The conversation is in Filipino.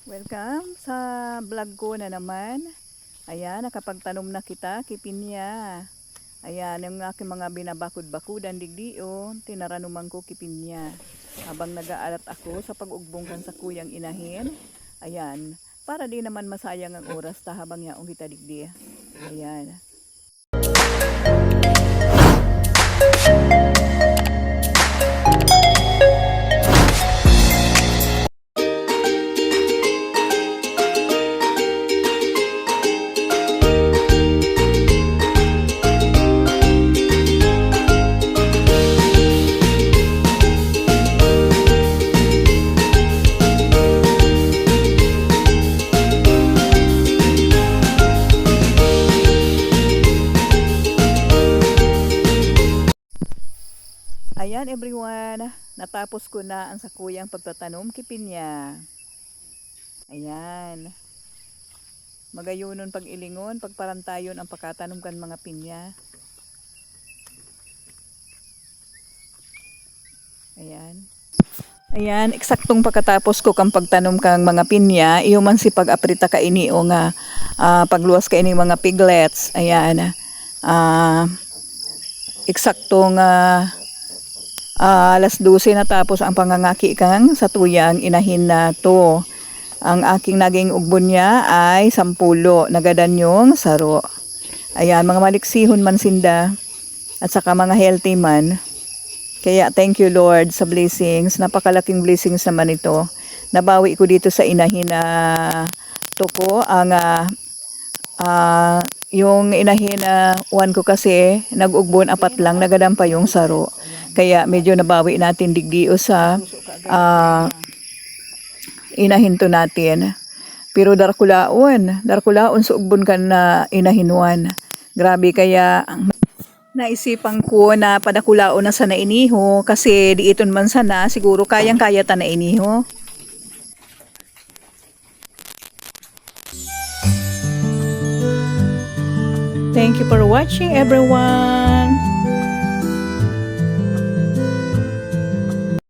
Welcome sa vlog ko na naman. Ayan, nakapagtanom na kita, kipinya. Ayan, yung aking mga binabakod-bakudan digdio, tinaranuman ko kipinya. Habang nag-aalat ako sa pag-ugbongkan sa kuyang inahin. Ayan, para di naman masayang ang oras ta habang yaong kita digdi. Ayan. Ayan everyone, natapos ko na ang sakuyang pagtatanom kipinya. Ayan. Magayunon pag-ilingon, pagparantayon ang pagkatanom kan mga pinya. Ayan. Ayan, eksaktong pagkatapos ko kang pagtanom kang mga pinya, iyo man si pag-aprita ka ini o nga pagluwas ka ini mga piglets. Ayan. Eksaktong alas 12 na tapos ang pangangaki kang sa tuyang inahin na to. Ang aking naging ugbon niya ay 10 nagadanyong saro. Ayan, mga maliksihon man sinda at saka mga healthy man. Kaya thank you Lord sa blessings. Napakalaking blessings naman ito. Nabawi ko dito sa inahin na tuko ang yung inahin na one ko kasi nag-ugbon 4 lang, nagadam pa yung saro. Kaya medyo nabawi natin digdio sa inahinto natin. Pero darkulaon sa ugbon kan na inahinuan. Grabe, kaya naisipan ko na padakulaon na sana iniho kasi diiton man sana siguro kayang-kaya ta na iniho. Thank you for watching everyone.